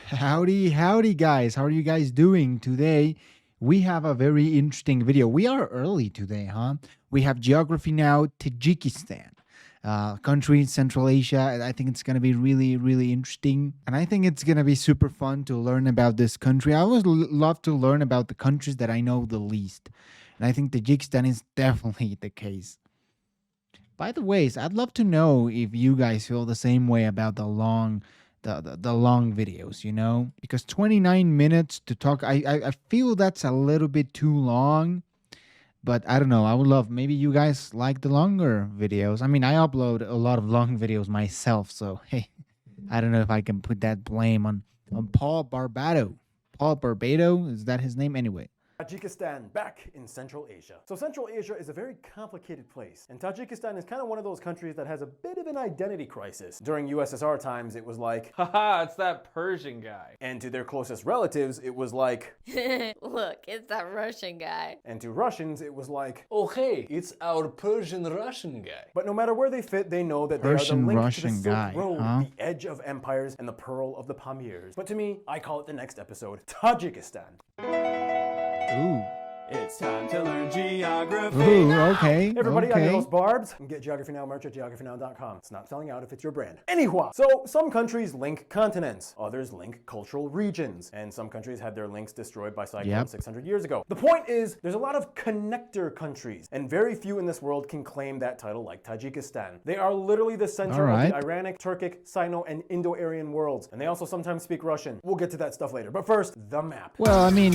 Howdy, guys. How are you guys doing today? We have a very interesting video. We are early today, huh? We have Geography Now Tajikistan, country in Central Asia. And I think it's going to be really, really interesting. And I think it's going to be super fun to learn about this country. I always love to learn about the countries that I know the least. And I think Tajikistan is definitely the case. By the ways, I'd love to know if you guys feel the same way about the long videos, because 29 minutes to talk, I feel that's a little bit too long, but I don't know. I would love, maybe you guys like the longer videos. I mean, I upload a lot of long videos myself, so hey, I don't know if I can put that blame on Paul Barbado. Paul Barbado, is that his name anyway? Tajikistan, back in Central Asia. So Central Asia is a very complicated place, and Tajikistan is kind of one of those countries that has a bit of an identity crisis. During USSR times, it was like, haha, it's that Persian guy. And to their closest relatives, it was like, look, it's that Russian guy. And to Russians, it was like, oh hey, it's our Persian-Russian guy. But no matter where they fit, they know that they are the link to the Silk Road, the edge of empires, and the pearl of the Pamirs. But to me, I call it the next episode, Tajikistan. Ooh. It's time to learn geography. Ooh, okay. Hey everybody, okay. I'm your host Barbs. You can get Geography Now merch at geographynow.com. It's not selling out if it's your brand. Anyhow, so some countries link continents, others link cultural regions, and some countries had their links destroyed by cyclones 600 years ago. The point is, there's a lot of connector countries, and very few in this world can claim that title like Tajikistan. They are literally the center of the Iranic, Turkic, Sino, and Indo-Aryan worlds, and they also sometimes speak Russian. We'll get to that stuff later. But first, the map. Well, I mean,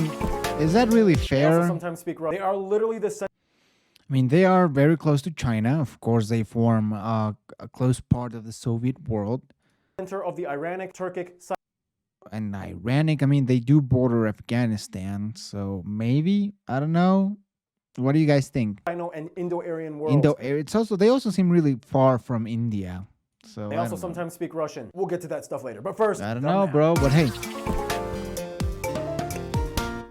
is that really fair? They sometimes speak Russian. They are literally the center. I mean, they are very close to China. Of course, they form a close part of the Soviet world. Center of the Iranic, Turkic, and Iranic. I mean, they do border Afghanistan, so maybe, I don't know. What do you guys think? Sino and Indo-Aryan world. They also seem really far from India. So they also sometimes speak Russian. We'll get to that stuff later. But first, I don't know, bro. But hey.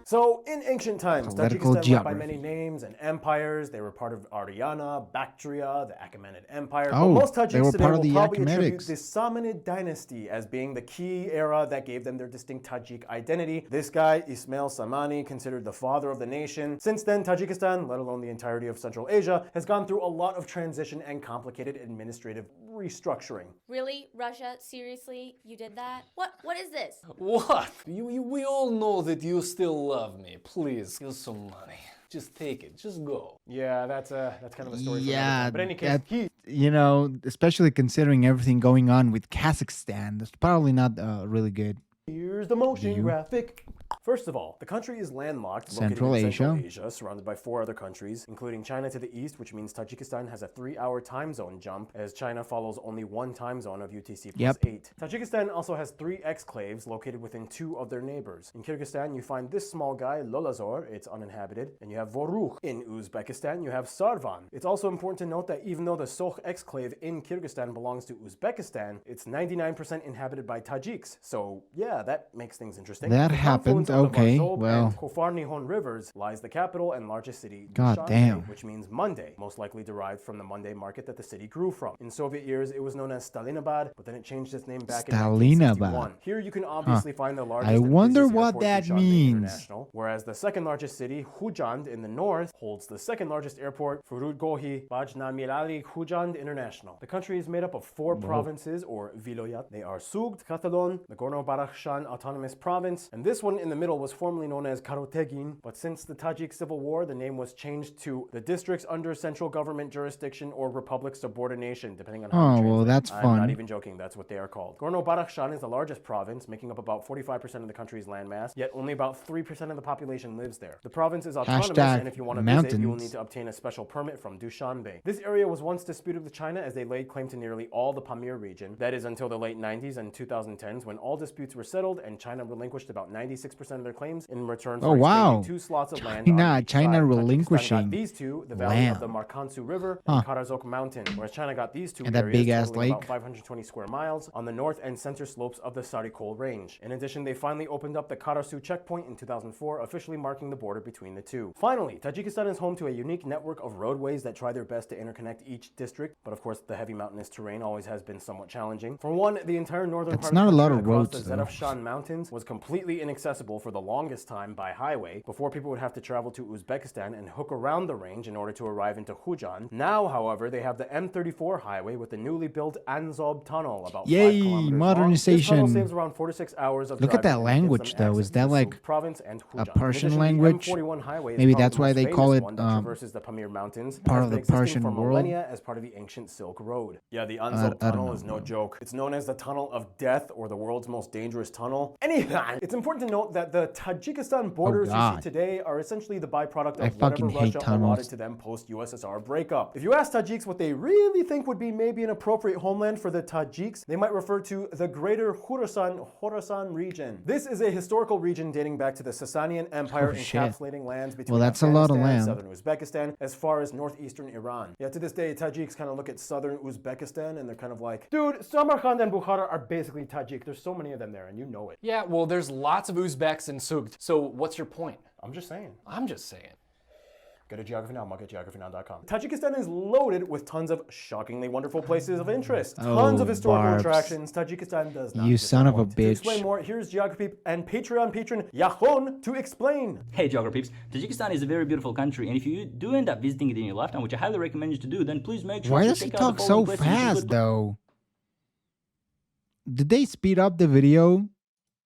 So, in ancient times, Tajikistan went by many names and empires. They were part of Aryana, Bactria, the Achaemenid Empire. Oh, but most Tajiks today will probably attribute the Samanid dynasty as being the key era that gave them their distinct Tajik identity. This guy, Ismail Samani, considered the father of the nation. Since then, Tajikistan, let alone the entirety of Central Asia, has gone through a lot of transition and complicated administrative restructuring. Really? Russia? Seriously? You did that? What is this? What? We all know that you still love me. Please, give some money. Just take it. Just go. Yeah, that's kind of a story for another time. But in any case, especially considering everything going on with Kazakhstan, that's probably not really good. Here's the motion graphic. First of all, the country is landlocked, Central located in Asia. Central Asia, surrounded by 4 other countries, including China to the east, which means Tajikistan has a 3-hour time zone jump, as China follows only one time zone of UTC plus 8. Tajikistan also has 3 exclaves located within 2 of their neighbors. In Kyrgyzstan, you find this small guy, Lolazor, it's uninhabited, and you have Vorukh. In Uzbekistan, you have Sarvan. It's also important to note that even though the Sokh exclave in Kyrgyzstan belongs to Uzbekistan, it's 99% inhabited by Tajiks. So yeah, that makes things interesting. That happened. Okay, well. And Khofar-Nihon rivers lies the capital and largest city, God damn. which means Monday, most likely derived from the Monday market that the city grew from. In Soviet years, it was known as Stalinabad, but then it changed its name back in 1961. Here you can obviously find the largest. I wonder what airport, that Dushanbe means. International, whereas the second largest city, Khujand in the north, holds the second largest airport, Furudgohi Bajnamirali Khujand International. The country is made up of 4 provinces, or vilayat. They are Sugd, Catalon, Nagorno-Barakhshan Autonomous Province, and this one in the middle was formerly known as Karategin, but since the Tajik Civil War, the name was changed to the districts under central government jurisdiction or republic subordination, depending on how you translate. Well, that's fun. I'm not even joking, that's what they are called. Nagorno-Barakhshan is the largest province, making up about 45% of the country's landmass, yet only about 3% of the population lives there. The province is autonomous, and if you want to visit, you will need to obtain a special permit from Dushanbe. This area was once disputed with China as they laid claim to nearly all the Pamir region. That is until the late 90s and 2010s when all disputes were settled and China relinquished about 96% of their claims in return Oh, for wow. exchanging 2 slots of land China- on each China side. Tajikistan relinquishing got these two, the valley of the land. Markansu River and Karazok Mountain, whereas China got these two And that areas big-ass totaling about lake. 520 square miles on the north and center slopes of the Sarikol Range. In addition, they finally opened up the Karasu checkpoint in 2004, officially marking the border between the two. Finally, Tajikistan is home to a unique network of roadways that try their best to interconnect each district, but of course the heavy mountainous terrain always has been somewhat challenging. For one, the entire northern That's part not of a the lot country of across roads, the though. Zedafshan Mountains was completely inaccessible for the longest time by highway, before people would have to travel to Uzbekistan and hook around the range in order to arrive into Hujan. Now, however, they have the M34 highway with the newly built Anzob tunnel, about 5 Yay, kilometers long. modernization. This tunnel saves around 4 to 6 hours of Look at driving that and gives language, them though. access Is to that the like Suk province and a Hujan. Persian In addition, language? The M41 highway is Maybe probably that's the why most they famous call it one that traverses the Pamir Mountains, part has of been the existing Persian for world. millennia as part of the ancient Silk Road. Yeah, the Anzob I don't tunnel know, is no bro. joke. It's known as the Tunnel of Death or the world's most dangerous tunnel. Anyhow, it's important to note that the Tajikistan borders you see God. today are essentially the byproduct I of whatever fucking hate Russia tunnels. allotted to them post-USSR breakup. If you ask Tajiks what they really think would be maybe an appropriate homeland for the Tajiks, they might refer to the Greater Khorasan region. This is a historical region dating back to the Sasanian Empire, Oh, shit. encapsulating lands between Well, that's a lot of Afghanistan, land. southern Uzbekistan, as far as northeastern Iran. Yeah, to this day, Tajiks kind of look at southern Uzbekistan and they're kind of like, dude, Samarkand and Bukhara are basically Tajik. There's so many of them there, and you know it. Yeah, well, there's lots of Uzbeks in Sugd. So what's your point? I'm just saying. I'm just saying. Go to Geography Now, mug at geographynow.com. Tajikistan is loaded with tons of shockingly wonderful places of interest. Tons of historical Barbs. attractions. Tajikistan does not You son of a disappoint. To explain bitch. more, here's Geography and Patreon patron Yahon to explain. Hey Geography peeps, Tajikistan is a very beautiful country, and if you do end up visiting it in your lifetime, which I highly recommend you to do, then please make sure Why to does he check out talk the so following places you fast, could though? Did they speed up the video?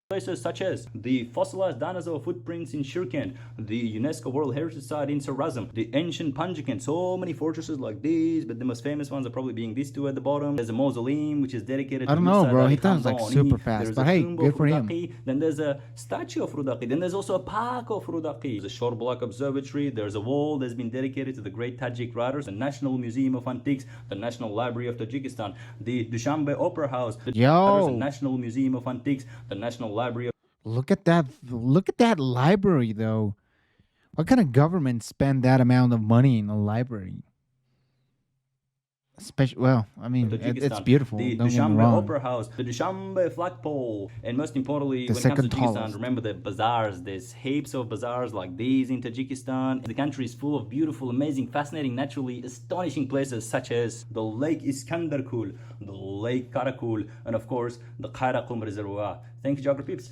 places such as the fossilized dinosaur footprints in Shirkand, the UNESCO World Heritage Site in Sarazm, the ancient Panjikan, so many fortresses like these, but the most famous ones are probably being these two at the bottom. There's a mausoleum which is dedicated I to don't know, Musa bro. He Dali talks like Khamdani. super fast, There's but a hey, tomb good of for him. Rudaki. Then there's a statue of Rudaki. Then there's also a park of Rudaki. There's a short block observatory. There's a wall that's been dedicated to the great Tajik writers, the National Museum of Antiques, the National Library of Tajikistan, the Dushanbe Opera House, the Yo. National Museum of Antiques, the National Library of Look at that! Look at that library, though. What kind of government spend that amount of money in a library? Well, I mean, it's Tajikistan, beautiful. the Don't get me Dushanbe wrong. Opera House, the Dushanbe flagpole, and most importantly, The when it comes to second Tajikistan, tallest. remember the bazaars. There's heaps of bazaars like these in Tajikistan. The country is full of beautiful, amazing, fascinating, naturally astonishing places such as the Lake Iskandarkul, the Lake Karakul, and of course, the Karakum Reservoir. Thank you, Geography peeps.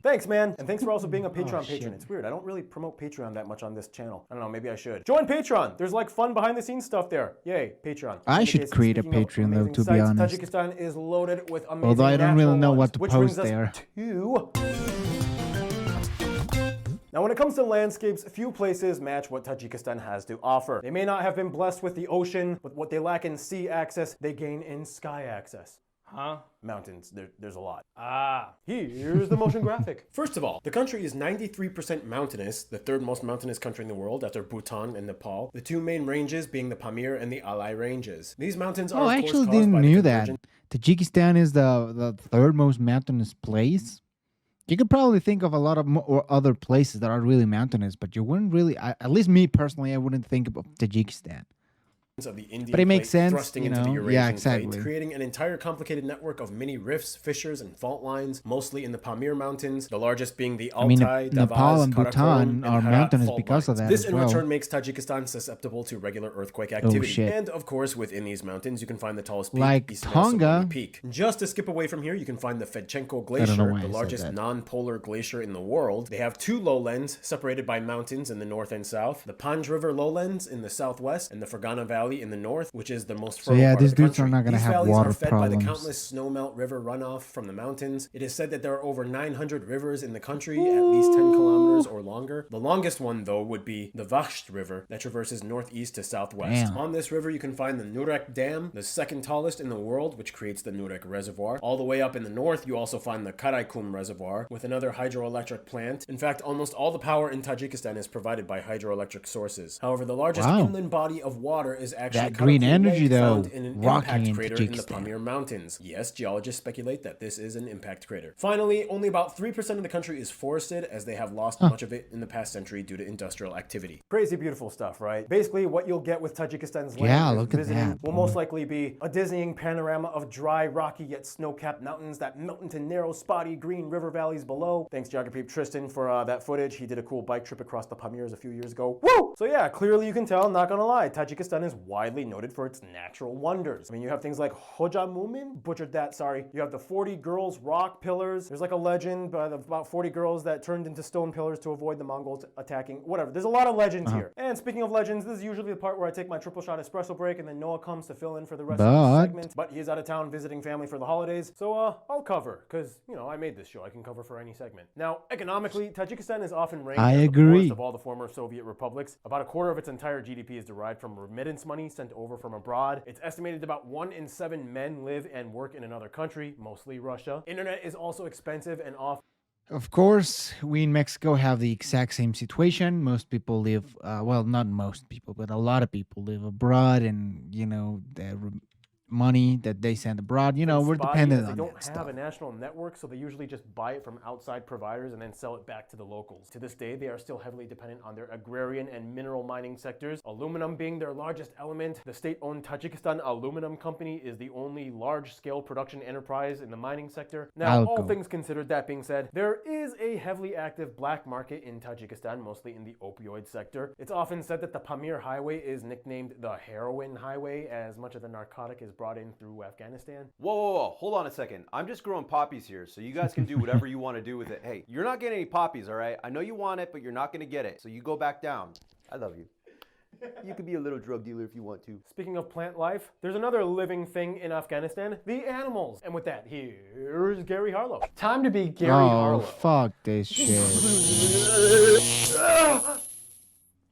Thanks, man. And thanks for also being a Patreon Oh, shit. patron. It's weird. I don't really promote Patreon that much on this channel. I don't know. Maybe I should. Join Patreon. There's like fun behind the scenes stuff there. Yay, Patreon. I In should case, create a speaking of Patreon, though, amazing to be sites, honest. Tajikistan is loaded with amazing Although I don't really natural know what ones, to which post brings us there. to... Now, when it comes to landscapes, few places match what Tajikistan has to offer. They may not have been blessed with the ocean, but what they lack in sea access, they gain in sky access. Huh? Mountains, there's a lot. Ah. Here's the motion graphic. First of all, the country is 93% mountainous, the third most mountainous country in the world after Bhutan and Nepal. The two main ranges being the Pamir and the Alai ranges. These mountains are Oh, I of course actually caused didn't by the knew that. convergence Tajikistan is the third most mountainous place. You could probably think of a lot of or other places that are really mountainous, but you wouldn't really. At least me personally, I wouldn't think of Tajikistan. of the Indian But it makes plate sense, thrusting you into the know? Eurasian Yeah, plate, exactly. creating an entire complicated network of mini rifts, fissures, and fault lines, mostly in the Pamir Mountains, the largest being the I mean, Altai, Nepal Davaz, and Karakorum, Bhutan and are Herat mountainous fault because of lines. that This as in well. return makes Tajikistan susceptible to regular earthquake activity. shit. And of course, within these mountains, you can find the tallest peak, Like Ismail Tonga. Somoni Peak. Just a skip away from here, you can find the Fedchenko don't know Glacier, why I the said largest that. non-polar glacier in the world. They have two lowlands separated by mountains in the north and south. The Panj River lowlands in the southwest, and the Fergana Valley in the north, which is the most fertile yeah, part these of the dudes are country. not gonna These have valleys water are fed by the problems. countless snowmelt river runoff from the mountains. It is said that there are over 900 rivers in the country, at least 10 kilometers or longer. The longest one, though, would be the Vakhsh River that traverses northeast to southwest. Damn. On this river, you can find the Nurek Dam, the second tallest in the world, which creates the Nurek Reservoir. All the way up in the north, you also find the Karaikum Reservoir, with another hydroelectric plant. In fact, almost all the power in Tajikistan is provided by hydroelectric sources. However, the largest Wow. inland body of water is is actually That Karakum green energy, Lake, though, found in an rocking impact in crater in the Tajikistan. Pamir Mountains. Yes, geologists speculate that this is an impact crater. Finally, only about 3% of the country is forested, as they have lost much of it in the past century due to industrial activity. Crazy beautiful stuff, right? Basically, what you'll get with Tajikistan's Yeah, land is look at visiting that, will boy. most likely be a dizzying panorama of dry, rocky, yet snow-capped mountains that melt into narrow, spotty green river valleys below. Thanks, Geography Tristan, for that footage. He did a cool bike trip across the Pamirs a few years ago. Woo! So yeah, clearly you can tell, not gonna lie, Tajikistan is widely noted for its natural wonders. I mean, you have things like Hoja Mumin, butchered that, sorry. You have the 40 girls rock pillars. There's like a legend of about 40 girls that turned into stone pillars to avoid the Mongols attacking. Whatever, there's a lot of legends here. And speaking of legends, this is usually the part where I take my triple shot espresso break and then Noah comes to fill in for the rest of the segment. But he is out of town visiting family for the holidays. So I'll cover, because, you know, I made this show. I can cover for any segment. Now, economically, Tajikistan is often ranked as the poorest of all the former Soviet republics. About a quarter of its entire GDP is derived from remittance money sent over from abroad. It's estimated about 1 in 7 men live and work in another country, mostly Russia. Internet is also expensive and often. Of course, we in Mexico have the exact same situation. Most people live, well, not most people, but a lot of people live abroad, and you know, the money that they send abroad, you know, we're dependent on They don't that have stuff. a national network, so they usually just buy it from outside providers and then sell it back to the locals. To this day, they are still heavily dependent on their agrarian and mineral mining sectors, aluminum being their largest element. The state-owned Tajikistan Aluminum Company is the only large-scale production enterprise in the mining sector. Now, all things considered, that being said, there is a heavily active black market in Tajikistan, mostly in the opioid sector. It's often said that the Pamir Highway is nicknamed the Heroin Highway, as much of the narcotic is brought in through Afghanistan. Whoa, hold on a second. I'm just growing poppies here, so you guys can do whatever you want to do with it. Hey, you're not getting any poppies, all right? I know you want it, but you're not going to get it, so you go back down. I love you. You could be a little drug dealer if you want to. Speaking of plant life, there's another living thing in Afghanistan, the animals. And with that, here's Gary Harlow. Time to be Gary Harlow. Fuck this shit.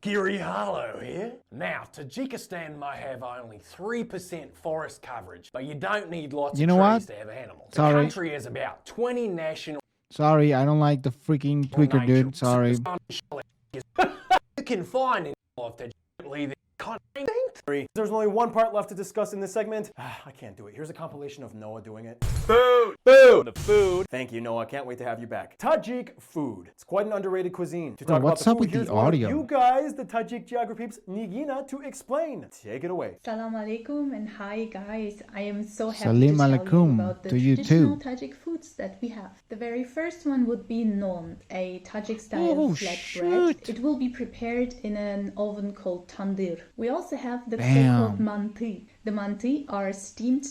Gary Harlow here. Now, Tajikistan may have only 3% forest coverage, but you don't need lots of trees to have animals. The country has about 20 national... Sorry, I don't like the freaking tweaker, dude. Sorry. You can find in of Tajikistan the content. There's only one part left to discuss in this segment. I can't do it. Here's a compilation of Noah doing it. Food! Food! The food! Thank you, Noah. Can't wait to have you back. Tajik food. It's quite an underrated cuisine. To talk what's about up the with food, the here's one of audio? you guys, the Tajik geography peeps, Nigina, to explain. Take it away. Salam alaikum and hi guys. I am so happy Salim to tell you alaikum about the to you traditional too. Tajik foods that we have. The very first one would be non, a Tajik style flatbread. It will be prepared in an oven called tandir. We also have the so-called manti. The manti are steamed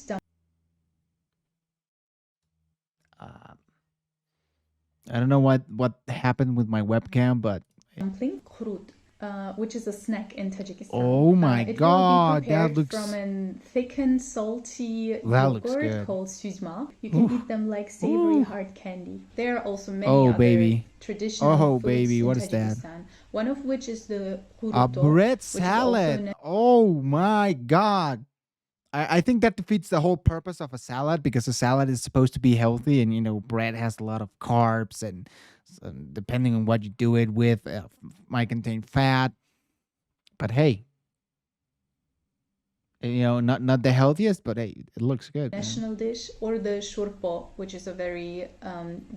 I don't know what happened with my webcam, but dumpling, khurut, which is a snack in Tajikistan. Oh my God, that looks... from a thickened, salty looks yogurt good. called suzma. You can eat them like savory hard candy. There are also many other traditional foods baby, in what is that? Tajikistan. One of which is the A khuruto, bread which is also salad. Oh my God. I think that defeats the whole purpose of a salad, because a salad is supposed to be healthy, and you know, bread has a lot of carbs, and depending on what you do it with, might contain fat. But hey, you know, not the healthiest, but hey, it looks good. national dish, or the shurpo, which is a very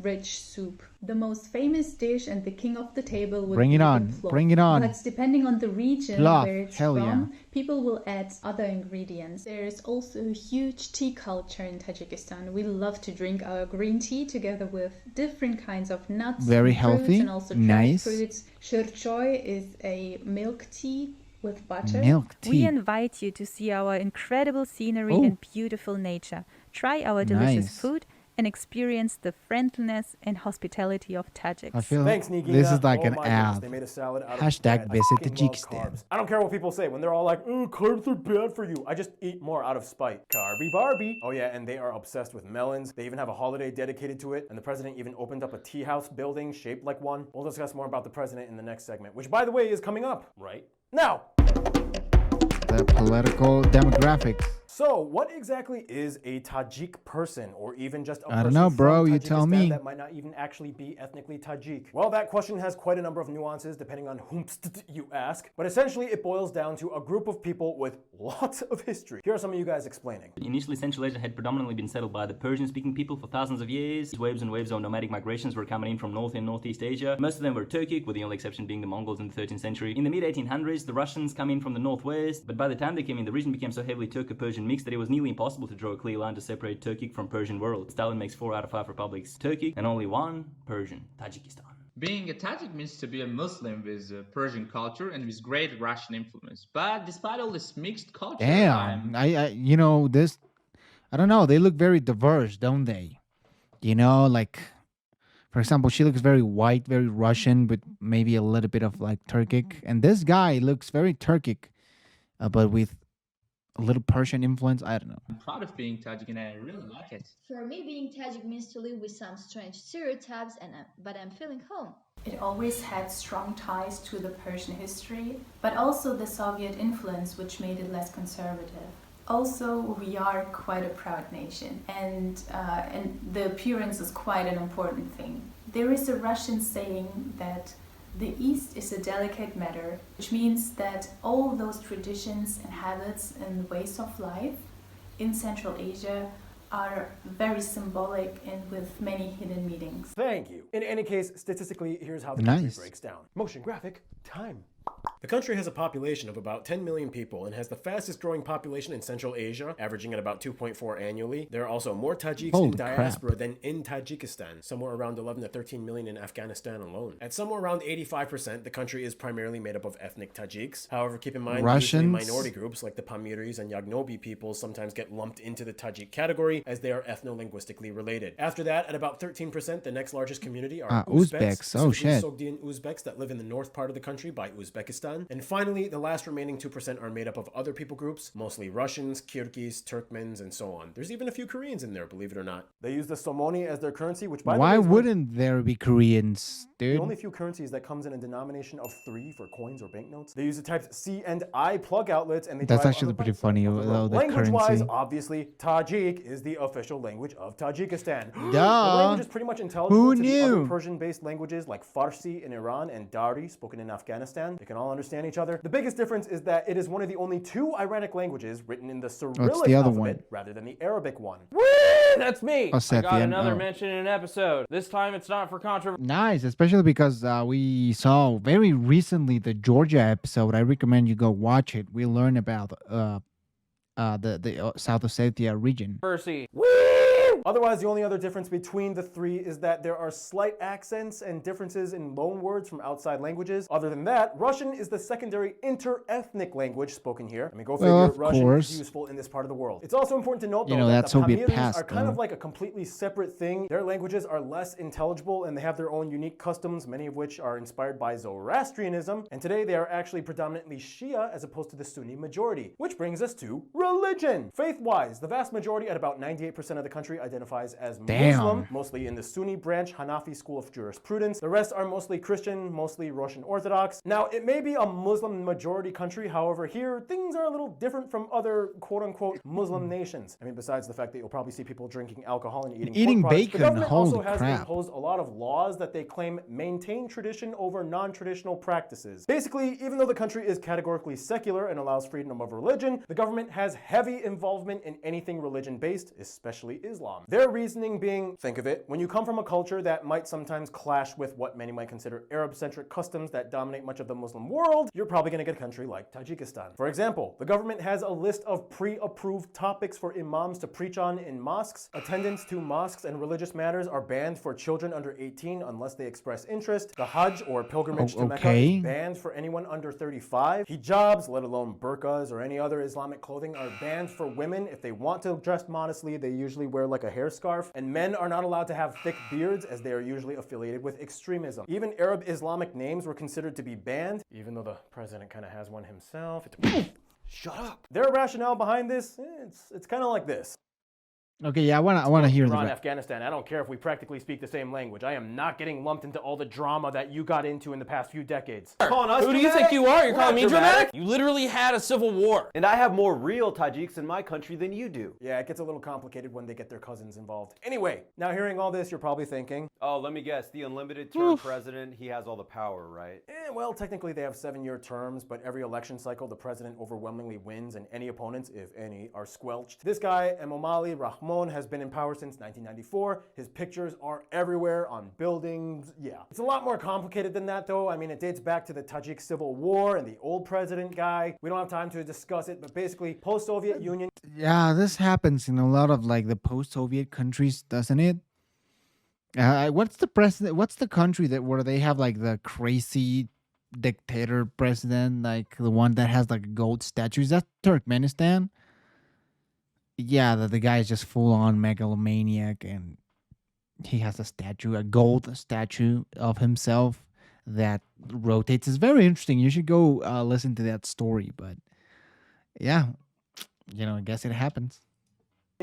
rich soup. The most famous dish and the king of the table would Bring be it the on, plov. bring it on. But depending on the region Plov, where it's hell from, yeah. people will add other ingredients. There is also a huge tea culture in Tajikistan. We love to drink our green tea together with different kinds of nuts, Very and fruits, healthy, and also dried nice. fruits. Shirchoy is a milk tea with butter. Milk We tea. invite you to see our incredible scenery and beautiful nature, try our delicious Nice. food, and experience the friendliness and hospitality of Tajiks. I feel Thanks, Nigina. this is like Oh an my goodness, ad. they made a salad out of Hashtag bread. I visit fucking love Tajikistan. carbs. I don't care what people say when they're all like, "Ooh, carbs are bad for you." I just eat more out of spite. Carby Barbie. Oh yeah, and they are obsessed with melons. They even have a holiday dedicated to it, and the president even opened up a tea house building shaped like one. We'll discuss more about the president in the next segment, which, by the way, is coming up right now. The political demographics. So, what exactly is a Tajik person, or even just a person I don't know, bro. from You tell Tajikistan me. that might not even actually be ethnically Tajik? Well, that question has quite a number of nuances depending on whom you ask, but essentially it boils down to a group of people with lots of history. Here are some of you guys explaining. Initially, Central Asia had predominantly been settled by the Persian-speaking people for thousands of years. Waves and waves of nomadic migrations were coming in from North and Northeast Asia. Most of them were Turkic, with the only exception being the Mongols in the 13th century. In the mid-1800s, the Russians come in from the northwest, but by the time they came in, the region became so heavily Turco-Persian mixed that it was nearly impossible to draw a clear line to separate Turkic from Persian world. Stalin makes 4 out of 5 republics Turkic and only 1 Persian, Tajikistan. Being a Tajik means to be a Muslim with Persian culture and with great Russian influence. But despite all this mixed culture, Damn, you know, this, I don't know, they look very diverse, don't they? You know, like, for example, she looks very white, very Russian, but maybe a little bit of like Turkic. And this guy looks very Turkic, but with a little Persian influence. I don't know. I'm proud of being Tajik and I really like it. For me, being Tajik means to live with some strange stereotypes, but I'm feeling home. It always had strong ties to the Persian history, but also the Soviet influence, which made it less conservative. Also, we are quite a proud nation, and the appearance is quite an important thing. There is a Russian saying that the East is a delicate matter, which means that all those traditions and habits and ways of life in Central Asia are very symbolic and with many hidden meanings. Thank you. In any case, statistically, here's how the country breaks down. Motion graphic time. The country has a population of about 10 million people and has the fastest growing population in Central Asia, averaging at about 2.4 annually. There are also more Tajiks in diaspora than in Tajikistan, somewhere around 11 to 13 million in Afghanistan alone. At somewhere around 85%, the country is primarily made up of ethnic Tajiks. However, keep in mind, usually minority groups like the Pamiris and Yagnobi peoples sometimes get lumped into the Tajik category as they are ethno-linguistically related. After that, at about 13%, the next largest community are Uzbeks. Oh shit. Sogdian Uzbeks that live in the north part of the country by Uzbekistan. And finally, the last remaining 2% are made up of other people groups, mostly Russians, Kyrgyz, Turkmens, and so on. There's even a few Koreans in there, believe it or not. They use the somoni as their currency, which by the way, why wouldn't there be Koreans, dude? The only few currencies that comes in a denomination of 3 for coins or banknotes. They use the types C and I plug outlets, and that's actually pretty funny. Language-wise, obviously, Tajik is the official language of Tajikistan. Duh. The language is pretty much intelligible Who to knew? the other Persian-based languages like Farsi in Iran and Dari spoken in Afghanistan. They can all understand each other. The biggest difference is that it is one of the only 2 Iranic languages written in the Cyrillic alphabet rather than the Arabic one. Woo! That's me. I got another mention in an episode. This time it's not for controversy. Nice, especially because we saw very recently the Georgia episode. I recommend you go watch it. We learn about the South Ossetia region. Woo! Otherwise, the only other difference between the 3 is that there are slight accents and differences in loan words from outside languages. Other than that, Russian is the secondary inter-ethnic language spoken here. I mean, go figure, Russian is useful in this part of the world. It's also important to note, though, that the Pamiris are kind of like a completely separate thing. Their languages are less intelligible, and they have their own unique customs, many of which are inspired by Zoroastrianism. And today, they are actually predominantly Shia as opposed to the Sunni majority. Which brings us to religion. Faith-wise, the vast majority, at about 98% of the country, identifies as Muslim, mostly in the Sunni branch Hanafi school of jurisprudence. The rest are mostly Christian, mostly Russian Orthodox. Now, it may be a Muslim majority country, however, here things are a little different from other quote-unquote Muslim nations. I mean, besides the fact that you'll probably see people drinking alcohol and eating pork bacon. the government also has crap. imposed a lot of laws that they claim maintain tradition over non-traditional practices. Basically, even though the country is categorically secular and allows freedom of religion, the government has heavy involvement in anything religion-based, especially Islam. Their reasoning being, think of it, when you come from a culture that might sometimes clash with what many might consider Arab-centric customs that dominate much of the Muslim world, you're probably going to get a country like Tajikistan. For example, the government has a list of pre-approved topics for imams to preach on in mosques. Attendance to mosques and religious matters are banned for children under 18 unless they express interest. The Hajj, or pilgrimage to Mecca, is banned for anyone under 35. Hijabs, let alone burqas or any other Islamic clothing, are banned for women. If they want to dress modestly, they usually wear like a hairscarf, and men are not allowed to have thick beards as they are usually affiliated with extremism. Even Arab Islamic names were considered to be banned, even though the president kind of has one himself. Shut up. Their rationale behind this, it's kind of like this. Okay, yeah, I want to hear Iran, the Afghanistan. I don't care if we practically speak the same language. I am not getting lumped into all the drama that you got into in the past few decades. Who do you think you are? You're calling me dramatic? You literally had a civil war. And I have more real Tajiks in my country than you do. Yeah, it gets a little complicated when they get their cousins involved. Anyway, now hearing all this, you're probably thinking, oh, let me guess, the unlimited term president, he has all the power, right? Well, technically they have 7-year terms, but every election cycle, the president overwhelmingly wins, and any opponents, if any, are squelched. This guy, Emomali Rahmon, has been in power since 1994. His pictures are everywhere on buildings. Yeah. It's a lot more complicated than that, though. I mean, it dates back to the Tajik Civil War and the old president guy. We don't have time to discuss it, but basically, post-Soviet Union. Yeah, this happens in a lot of like the post-Soviet countries, doesn't it? What's the president? What's the country that where they have like the crazy dictator president, like the one that has like a gold statue? Is that Turkmenistan? Yeah, the guy is just full on megalomaniac, and he has a statue, a gold statue of himself that rotates. It's very interesting. You should go listen to that story. But yeah, I guess it happens.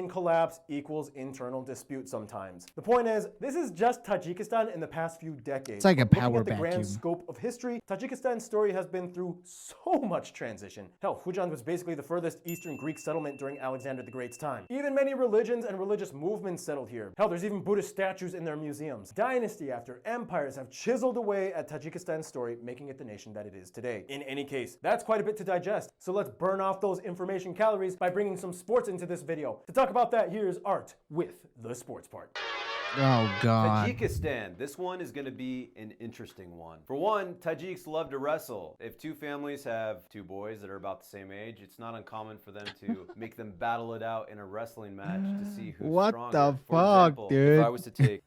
Collapse equals internal dispute sometimes. The point is, this is just Tajikistan in the past few decades. It's like a power Looking at the vacuum. grand scope of history, Tajikistan's story has been through so much transition. Hell, Fujian was basically the furthest eastern Greek settlement during Alexander the Great's time. Even many religions and religious movements settled here. Hell, there's even Buddhist statues in their museums. Dynasty after empires have chiseled away at Tajikistan's story, making it the nation that it is today. In any case, that's quite a bit to digest, so let's burn off those information calories by bringing some sports into this video. To talk about that, here's Art with the sports part. Oh, God. Tajikistan. This one is going to be an interesting one. For one, Tajiks love to wrestle. If two families have two boys that are about the same age, it's not uncommon for them to make them battle it out in a wrestling match to see who's what stronger. the For fuck, example, dude? if I was to take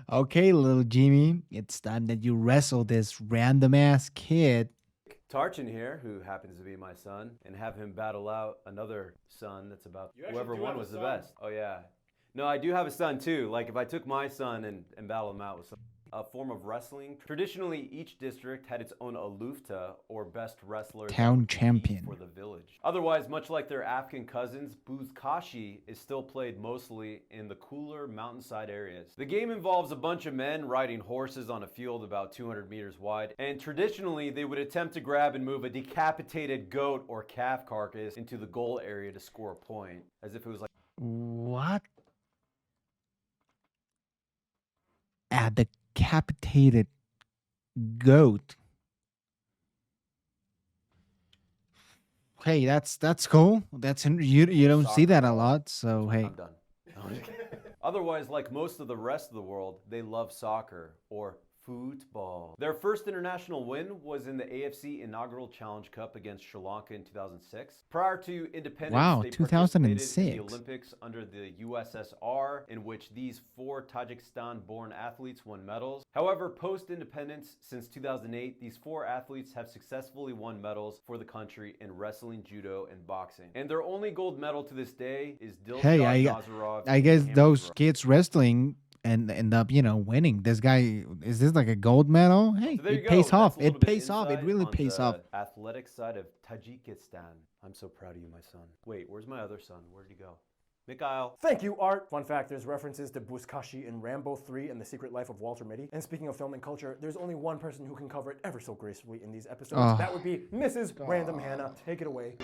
Okay, little Jimmy, it's time that you wrestle this random ass kid. Tarchin here, who happens to be my son, and have him battle out another son that's about whoever won was the best. Oh yeah. No, I do have a son too. Like if I took my son and battled him out with a form of wrestling. Traditionally, each district had its own alufta, or best wrestler town champion for the village. Otherwise, much like their African cousins, buzkashi is still played mostly in the cooler mountainside areas. The game involves a bunch of men riding horses on a field about 200 meters wide, and traditionally they would attempt to grab and move a decapitated goat or calf carcass into the goal area to score a point, as if it was like... What? A decapitated goat. Hey, that's cool. That's you don't see that a lot, so hey. I'm done. Otherwise, like most of the rest of the world, they love soccer, or football. Their first international win was in the AFC Inaugural Challenge Cup against Sri Lanka in 2006. Prior to independence, wow, they 2006. participated in the Olympics under the USSR, in which these 4 Tajikistan-born athletes won medals. However, post-independence, since 2008, these 4 athletes have successfully won medals for the country in wrestling, judo, and boxing. And their only gold medal to this day is Dilshad Nazarov. I guess those kids wrestling and end up, winning. This guy, is this like a gold medal? Hey, so it pays off. It pays off. It really pays off. Athletic side of Tajikistan. I'm so proud of you, my son. Wait, where's my other son? Where'd he go? Mikhail. Thank you, Art. Fun fact, there's references to Buzkashi in Rambo 3 and The Secret Life of Walter Mitty. And speaking of film and culture, there's only one person who can cover it ever so gracefully in these episodes. Oh. That would be Mrs. Random Hannah. Take it away.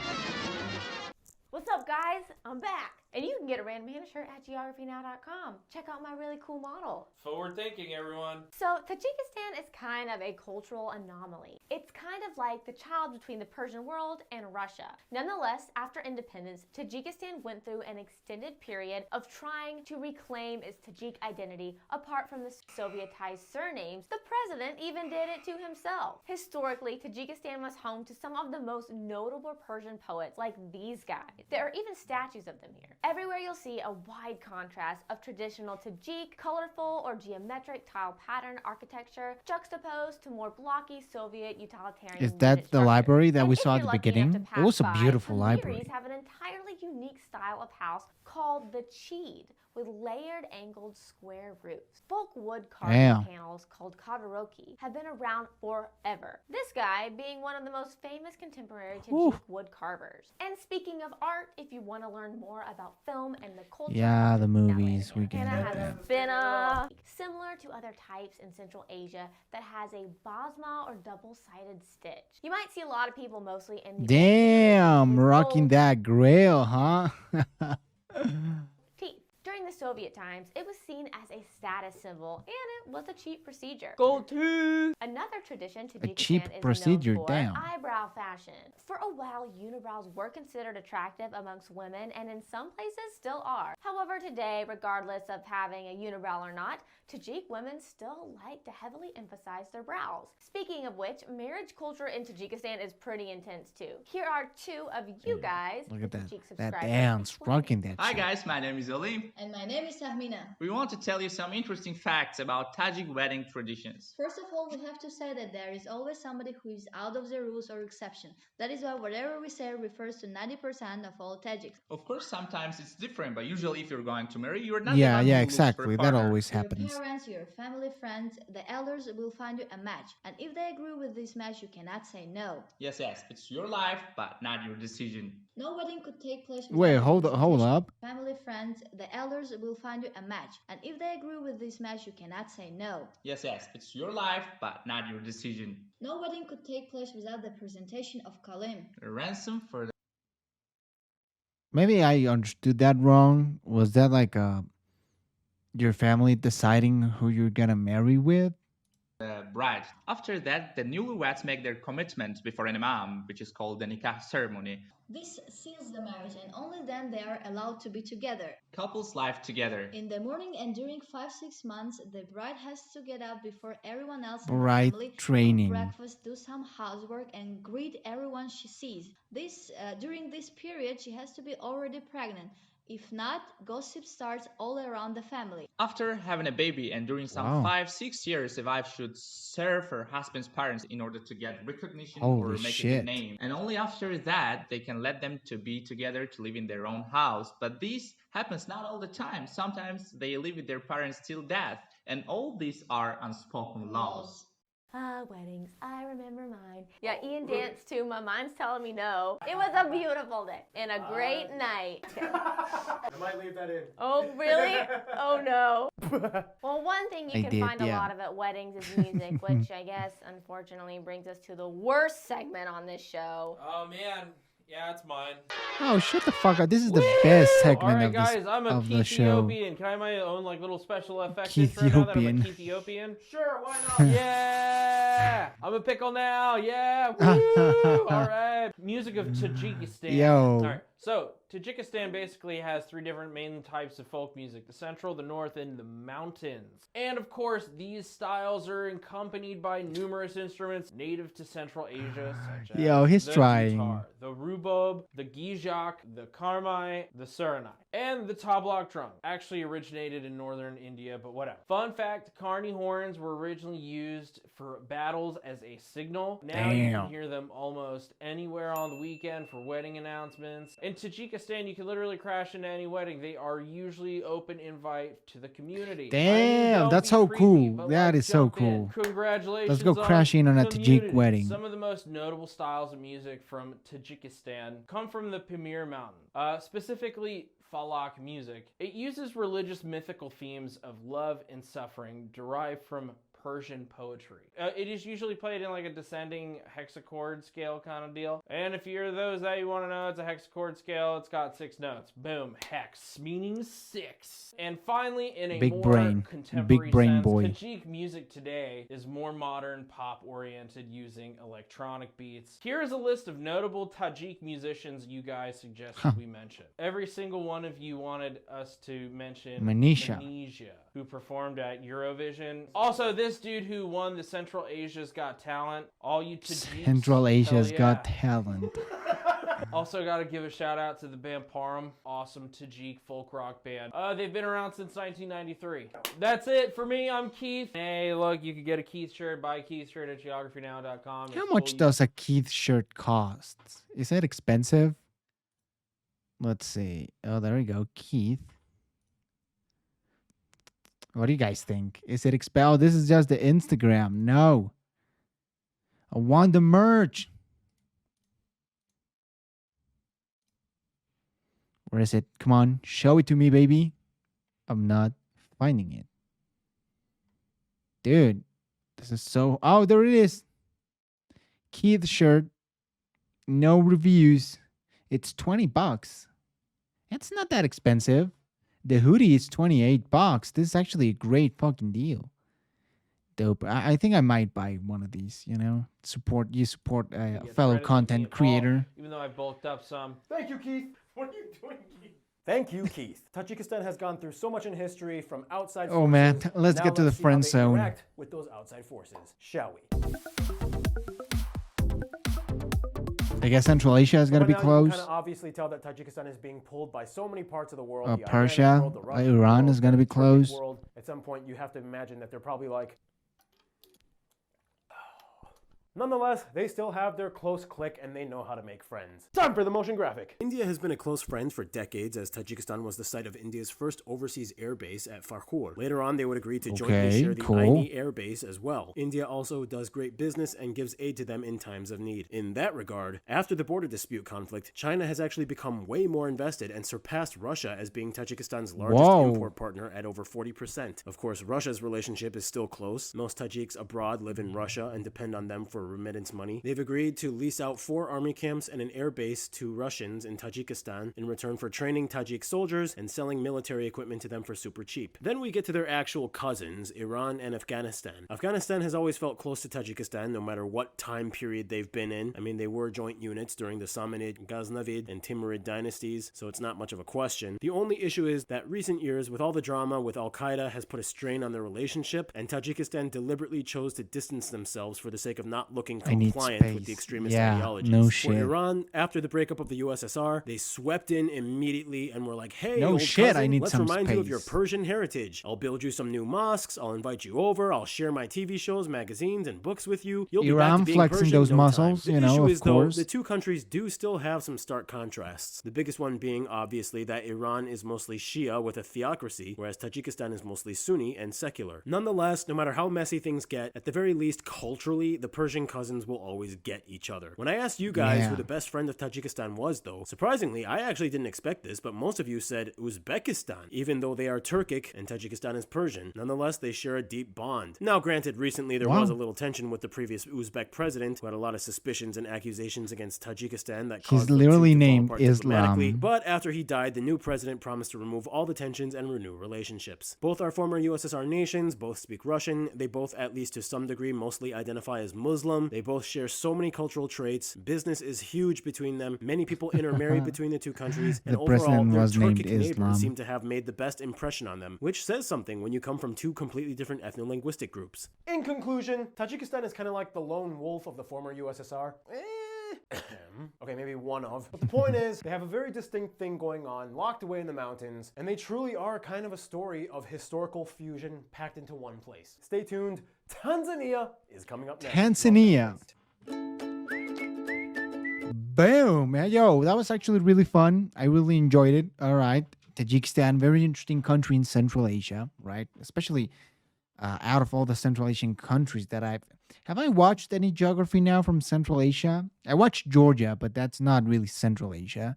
What's up, guys? I'm back. And you can get a Random Hannah shirt at geographynow.com. Check out my really cool model. Forward thinking, everyone. So, Tajikistan is kind of a cultural anomaly. It's kind of like the child between the Persian world and Russia. Nonetheless, after independence, Tajikistan went through an extended period of trying to reclaim its Tajik identity apart from the Sovietized surnames. The president even did it to himself. Historically, Tajikistan was home to some of the most notable Persian poets like these guys. There are even statues of them here. Everywhere you'll see a wide contrast of traditional Tajik, colorful or geometric tile pattern architecture juxtaposed to more blocky Soviet utilitarian. Is that the library that we saw at the lucky beginning? enough It was a by, beautiful Tamiris library. have an entirely unique style of house called the Cheed, with layered angled square roofs. Folk wood carving panels called Todoroki have been around forever. This guy being one of the most famous contemporary Tajik wood carvers. And speaking of art, if you want to learn more about film and the culture, the movies we can similar to other types in Central Asia that has a basma or double-sided stitch. You might see a lot of people mostly in the rocking that grill, huh? teeth. During the Soviet times, it was seen as a status symbol, and it was a cheap procedure. Gold tooth! Another tradition to cheap procedure, known for damn. eyebrow fashion. For a while, unibrows were considered attractive amongst women, and in some places still are. However, today, regardless of having a unibrow or not, Tajik women still like to heavily emphasize their brows. Speaking of which, marriage culture in Tajikistan is pretty intense too. Here are two of you guys. Look at that dance, rocking that Hi shit. guys, my name is Alim. And my name is Tahmina. We want to tell you some interesting facts about Tajik wedding traditions. First of all, we have to say that there is always somebody who is out of the rules or exception. That is why whatever we say refers to 90% of all Tajiks. Of course, sometimes it's different, but usually if you're going to marry, you're not Yeah, the one who exactly. looks for a That partner. always happens. Your parents, your family, friends, the elders will find you a match. And if they agree with this match, you cannot say no. Yes, it's your life, but not your decision. No wedding could take place without Wait, hold up. Family, friends, the elders will find you a match. And if they agree with this match, you cannot say no. Yes, it's your life, but not your decision. No wedding could take place without the presentation of kalim. A ransom for the Maybe I understood that wrong. Was that like your family deciding who you're gonna marry with? bride. After that, the newlyweds make their commitment before an imam, which is called the nikah ceremony. This seals the marriage, and only then they are allowed to be together. Couples live together. In the morning and during 5-6 months, the bride has to get up before everyone else in Bride the family, training. cook breakfast, do some housework, and greet everyone she sees. During this period, she has to be already pregnant. If not, gossip starts all around the family. After having a baby and during some 5-6 years, the wife should serve her husband's parents in order to get recognition or make a good name. And only after that, they can let them to be together to live in their own house. But this happens not all the time. Sometimes they live with their parents till death. And all these are unspoken laws. Weddings, I remember mine. Yeah, Ian danced too. My mind's telling me no. It was a beautiful day and a great night. I might leave that in. Oh, really? Oh, no. Well, one thing you can find a lot of at weddings is music, which I guess, unfortunately, brings us to the worst segment on this show. Oh, man. Yeah, it's mine. Oh, shut the fuck up. This is the best segment of this, guys, I'm a of the show. Ethiopian. Can I have my own like little special effects intro now that I'm a Ethiopian? Sure, why not? Yeah! I'm a pickle now. Yeah! Woo! All right. Music of Tajikistan. Yo. All right. So, Tajikistan basically has 3 different main types of folk music: the central, the north, and the mountains. And of course, these styles are accompanied by numerous instruments native to Central Asia, such as he's the trying. guitar, the rubob, the gijak, the karmai, the saranai, and the tablak drum. Actually originated in northern India, but whatever. Fun fact, Carney horns were originally used for battles as a signal. Now you can hear them almost anywhere on the weekend for wedding announcements. In Tajikistan, you can literally crash into any wedding. They are usually open invite to the community. Damn, that's so cool. That is so cool. Congratulations. Let's go crash in on a Tajik wedding. Some of the most notable styles of music from Tajikistan come from the Pamir Mountain, specifically Falak music. It uses religious mythical themes of love and suffering derived from Persian poetry. It is usually played in like a descending hexachord scale kind of deal. And if you're those that you want to know, it's a hexachord scale. It's got 6 notes. Boom, hex, meaning 6. And finally, in a contemporary sense, Tajik music today is more modern, pop-oriented, using electronic beats. Here's a list of notable Tajik musicians you guys suggested we mention. Every single one of you wanted us to mention Manisha, who performed at Eurovision. Also, this dude who won the Central Asia's Got Talent. All you Tajiks. Central Asia's Got Talent. Also got to give a shout out to the band Param. Awesome Tajik folk rock band. They've been around since 1993. That's it for me. I'm Keith. Hey, look, you can get a Keith shirt. Buy a Keith shirt at geographynow.com. How much does a Keith shirt cost? Is it expensive? Let's see. Oh, there we go. Keith. What do you guys think? Is it expelled? This is just the Instagram. No. I want the merch. Where is it? Come on, show it to me, baby. I'm not finding it. Dude, this is so... Oh, there it is. Keith shirt. No reviews. It's $20. It's not that expensive. The hoodie is $28. This is actually a great fucking deal. Dope. I think I might buy one of these, you know? Support a fellow content creator. Even though I bulked up some. Thank you, Keith. What are you doing, Keith? Thank you, Keith. Tajikistan has gone through so much in history from outside forces. Oh man, let's Now get to the see how friend they zone. interact with those outside forces, shall we? I guess Central Asia is going to be close. You can obviously tell that Tajikistan is being pulled by so many parts of the world. The Persia, world, the Russian Iran world, is going to be the Turkish close. world. At some point, you have to imagine that they're probably like... Nonetheless, they still have their close clique and they know how to make friends. Time for the motion graphic. India has been a close friend for decades, as Tajikistan was the site of India's first overseas air base at Farkhur. Later on, they would agree to jointly share the Aini air base as well. India also does great business and gives aid to them in times of need. In that regard, after the border dispute conflict, China has actually become way more invested and surpassed Russia as being Tajikistan's largest import partner at over 40%. Of course, Russia's relationship is still close. Most Tajiks abroad live in Russia and depend on them for remittance money. They've agreed to lease out 4 army camps and an air base to Russians in Tajikistan in return for training Tajik soldiers and selling military equipment to them for super cheap. Then we get to their actual cousins, Iran and Afghanistan. Afghanistan has always felt close to Tajikistan no matter what time period they've been in. I mean, they were joint units during the Samanid, Ghaznavid, and Timurid dynasties, so it's not much of a question. The only issue is that recent years, with all the drama with Al-Qaeda, has put a strain on their relationship, and Tajikistan deliberately chose to distance themselves for the sake of not looking compliant with the extremist ideologies. No shit. For Iran, after the breakup of the USSR, they swept in immediately and were like, hey, no old shit, cousin, I need let's some remind space. you of your Persian heritage. I'll build you some new mosques, I'll invite you over, I'll share my TV shows, magazines, and books with you. You'll be back to being flexing Persian those no muscles, time. you The know, issue of is, course. though, the two countries do still have some stark contrasts. The biggest one being, obviously, that Iran is mostly Shia with a theocracy, whereas Tajikistan is mostly Sunni and secular. Nonetheless, no matter how messy things get, at the very least, culturally, the Persian cousins will always get each other. When I asked you guys who the best friend of Tajikistan was, though, surprisingly, I actually didn't expect this, but most of you said Uzbekistan, even though they are Turkic and Tajikistan is Persian. Nonetheless, they share a deep bond. Now, granted, recently there was a little tension with the previous Uzbek president, who had a lot of suspicions and accusations against Tajikistan that caused He's literally named apart diplomatically. Islam. But after he died, the new president promised to remove all the tensions and renew relationships. Both are former USSR nations, both speak Russian, they both, at least to some degree, mostly identify as Muslim, they both share so many cultural traits, business is huge between them, many people intermarry between the two countries, and overall, their Turkic neighbors seem to have made the best impression on them, which says something when you come from two completely different ethno-linguistic groups. In conclusion, Tajikistan is kind of like the lone wolf of the former USSR. Okay, maybe one of. But the point is, they have a very distinct thing going on, locked away in the mountains, and they truly are kind of a story of historical fusion packed into one place. Stay tuned. Tanzania is coming up next. Tanzania. Boom. Yo, that was actually really fun. I really enjoyed it. All right. Tajikistan, very interesting country in Central Asia, right? Especially out of all the Central Asian countries that have I watched any geography now from Central Asia? I watched Georgia, but that's not really Central Asia.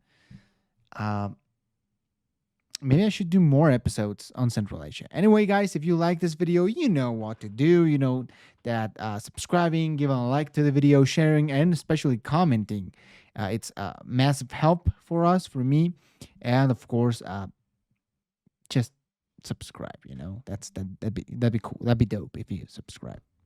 Maybe I should do more episodes on Central Asia. Anyway, guys, if you like this video, you know what to do. You know that subscribing, giving a like to the video, sharing, and especially commenting. It's a massive help for us, for me. And of course, just subscribe, you know. That'd be cool. That'd be dope if you subscribe.